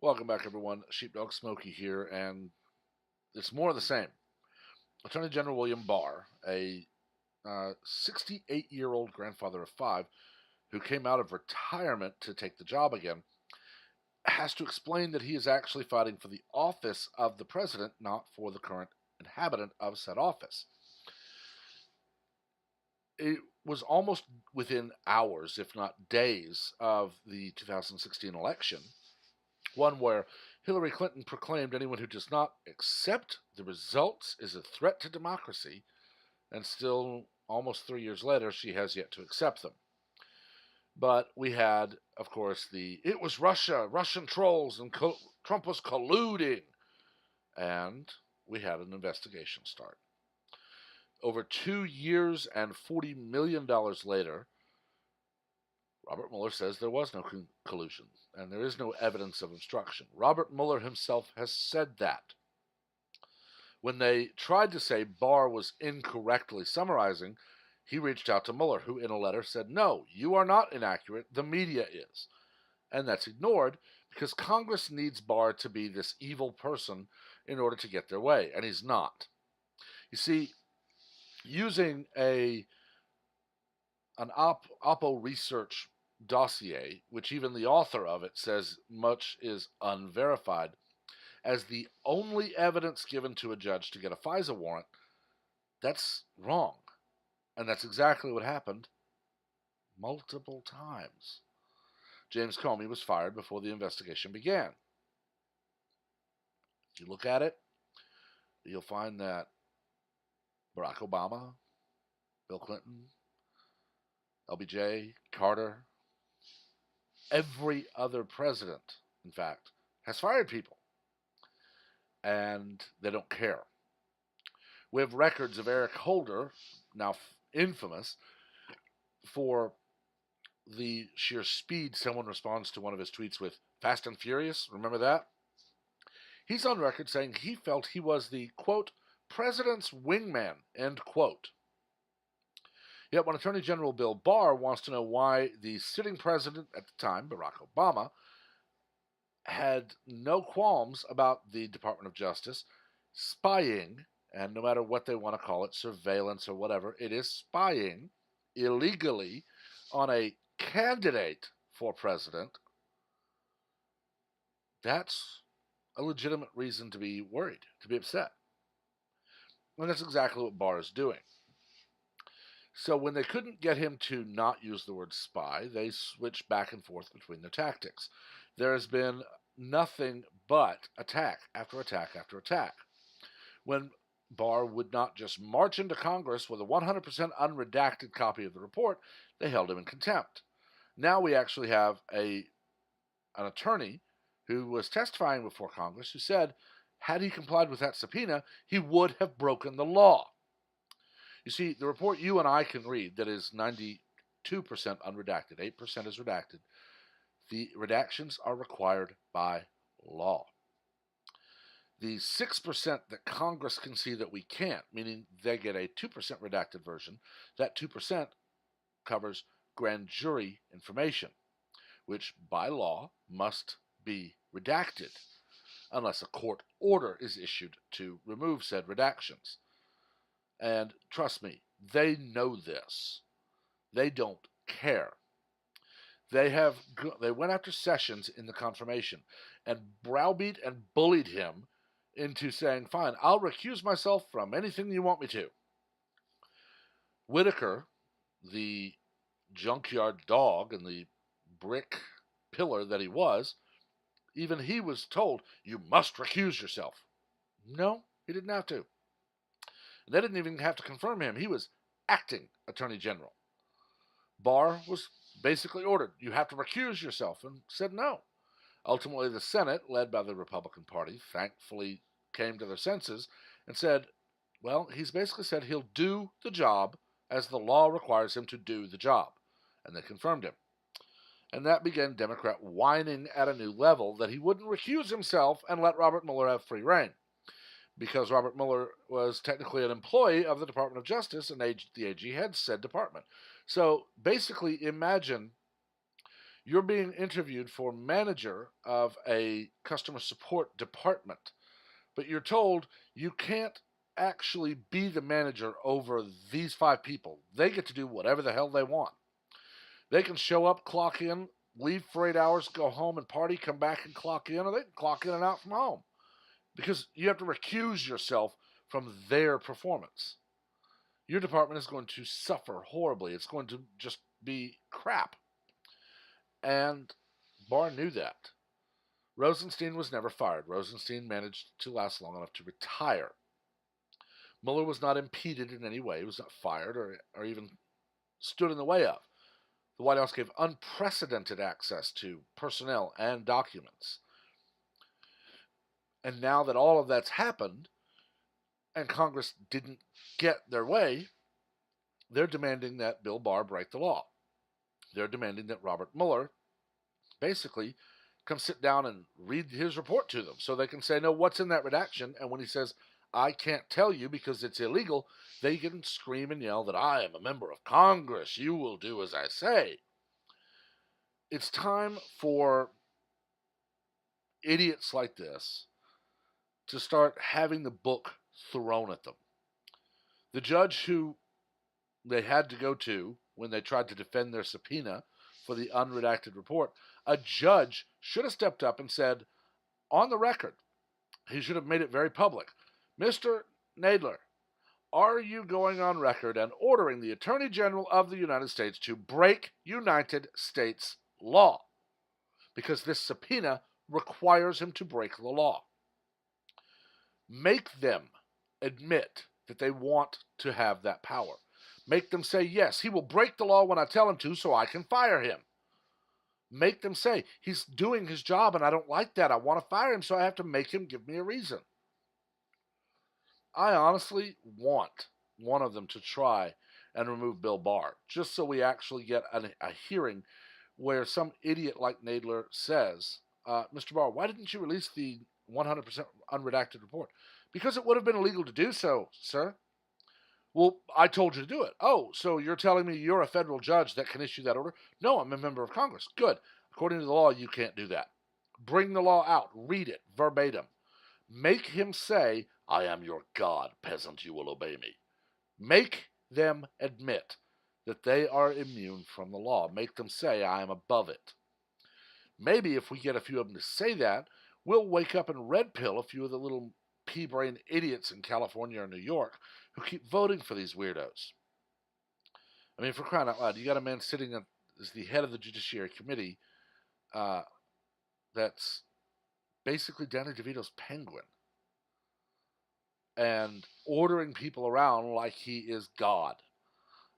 Welcome back, everyone. Sheepdog Smokey here, and it's more of the same. Attorney General William Barr, a 68-year-old grandfather of five who came out of retirement to take the job again, has to explain that he is actually fighting for the office of the president, not for the current inhabitant of said office. It was almost within hours, if not days, of the 2016 election, one where Hillary Clinton proclaimed anyone who does not accept the results is a threat to democracy, and still, almost 3 years later, she has yet to accept them. But we had, of course, it was Russia, Russian trolls, and Trump was colluding, and we had an investigation start. Over 2 years and $40 million later, Robert Mueller says there was no collusion and there is no evidence of obstruction. Robert Mueller himself has said that. When they tried to say Barr was incorrectly summarizing, he reached out to Mueller, who in a letter said, "No, you are not inaccurate, the media is." And that's ignored because Congress needs Barr to be this evil person in order to get their way, and he's not. You see, using an Oppo research dossier, which even the author of it says much is unverified, as the only evidence given to a judge to get a FISA warrant, that's wrong. And that's exactly what happened multiple times. James Comey was fired before the investigation began. If you look at it, you'll find that Barack Obama, Bill Clinton, LBJ, Carter, every other president, in fact, has fired people. And they don't care. We have records of Eric Holder, now infamous, for the sheer speed someone responds to one of his tweets with "Fast and Furious." Remember that? He's on record saying he felt he was the, quote, president's wingman, end quote. Yet when Attorney General Bill Barr wants to know why the sitting president at the time, Barack Obama, had no qualms about the Department of Justice spying, and no matter what they want to call it, surveillance or whatever, it is spying illegally on a candidate for president, that's a legitimate reason to be worried, to be upset. And that's exactly what Barr is doing. So when they couldn't get him to not use the word spy, they switched back and forth between their tactics. There has been nothing but attack after attack after attack. When Barr would not just march into Congress with a 100% unredacted copy of the report, they held him in contempt. Now we actually have an attorney who was testifying before Congress who said, had he complied with that subpoena, he would have broken the law. You see, the report you and I can read that is 92% unredacted, 8% is redacted, the redactions are required by law. The 6% that Congress can see that we can't, meaning they get a 2% redacted version, that 2% covers grand jury information, which by law must be redacted unless a court order is issued to remove said redactions. And trust me, they know this. They don't care. They went after Sessions in the confirmation and browbeat and bullied him into saying, "Fine, I'll recuse myself from anything you want me to." Whitaker, the junkyard dog and the brick pillar that he was, even he was told, "You must recuse yourself." No, he didn't have to. They didn't even have to confirm him. He was acting Attorney General. Barr was basically ordered, "You have to recuse yourself," and said no. Ultimately, the Senate, led by the Republican Party, thankfully came to their senses and said, well, he's basically said he'll do the job as the law requires him to do the job. And they confirmed him. And that began Democrat whining at a new level that he wouldn't recuse himself and let Robert Mueller have free reign, because Robert Mueller was technically an employee of the Department of Justice, and the AG heads said department. So basically, imagine You're being interviewed for manager of a customer support department, but you're told you can't actually be the manager over these 5 people. They get to do whatever the hell they want. They can show up, clock in, leave for 8 hours, go home and party, come back and clock in, or they can clock in and out from home because you have to recuse yourself from their performance. Your department is going to suffer horribly. It's going to just be crap. And Barr knew that. Rosenstein was never fired. Rosenstein managed to last long enough to retire. Mueller was not impeded in any way. He was not fired or even stood in the way of. The White House gave unprecedented access to personnel and documents. And now that all of that's happened and Congress didn't get their way, they're demanding that Bill Barr break the law. They're demanding that Robert Mueller basically come sit down and read his report to them so they can say, no, what's in that redaction? And when he says, I can't tell you because it's illegal, they can scream and yell that I am a member of Congress. You will do as I say. It's time for idiots like this to start having the book thrown at them. The judge who they had to go to when they tried to defend their subpoena for the unredacted report, a judge should have stepped up and said, on the record, he should have made it very public, Mr. Nadler, are you going on record and ordering the Attorney General of the United States to break United States law? Because this subpoena requires him to break the law. Make them admit that they want to have that power. Make them say, yes, he will break the law when I tell him to so I can fire him. Make them say, he's doing his job and I don't like that. I want to fire him, so I have to make him give me a reason. I honestly want one of them to try and remove Bill Barr, just so we actually get a hearing where some idiot like Nadler says, Mr. Barr, why didn't you release the 100% unredacted report? Because it would have been illegal to do so, sir. Well, I told you to do it. Oh, so you're telling me you're a federal judge that can issue that order? No, I'm a member of Congress. Good. According to the law, you can't do that. Bring the law out. Read it verbatim. Make him say, I am your God, peasant, you will obey me. Make them admit that they are immune from the law. Make them say, I am above it. Maybe if we get a few of them to say that, we'll wake up and red pill a few of the little pea-brain idiots in California or New York who keep voting for these weirdos. I mean, for crying out loud, you got a man sitting as the head of the Judiciary Committee that's basically Danny DeVito's penguin and ordering people around like he is God.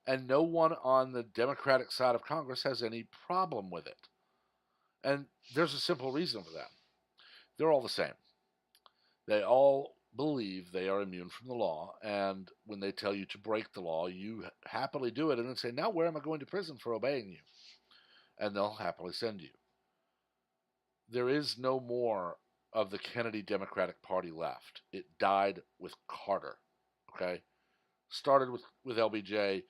And no one on the Democratic side of Congress has any problem with it. And there's a simple reason for that. They're all the same. They all believe they are immune from the law, and when they tell you to break the law, you happily do it and then say, now where am I going to prison for obeying you? And they'll happily send you. There is no more of the Kennedy Democratic Party left. It died with Carter, okay? Started with LBJ,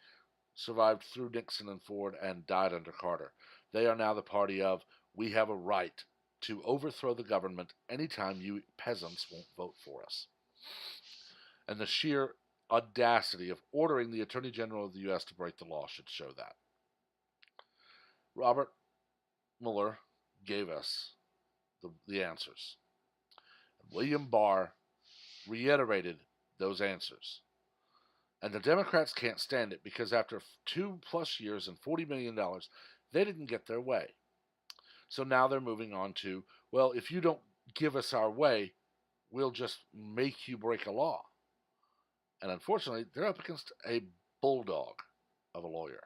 survived through Nixon and Ford, and died under Carter. They are now the party of, we have a right to overthrow the government anytime you peasants won't vote for us. And the sheer audacity of ordering the Attorney General of the U.S. to break the law should show that. Robert Mueller gave us the answers. William Barr reiterated those answers. And the Democrats can't stand it because after 2+ years and $40 million, they didn't get their way. So now they're moving on to, well, if you don't give us our way, we'll just make you break a law. And unfortunately, they're up against a bulldog of a lawyer.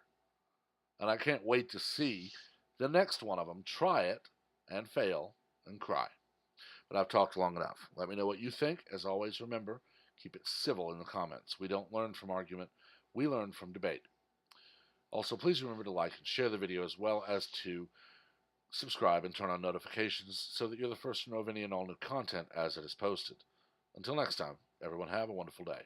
And I can't wait to see the next one of them try it and fail and cry. But I've talked long enough. Let me know what you think. As always, remember, keep it civil in the comments. We don't learn from argument. We learn from debate. Also, please remember to like and share the video as well as to subscribe and turn on notifications so that you're the first to know of any and all new content as it is posted. Until next time, everyone have a wonderful day.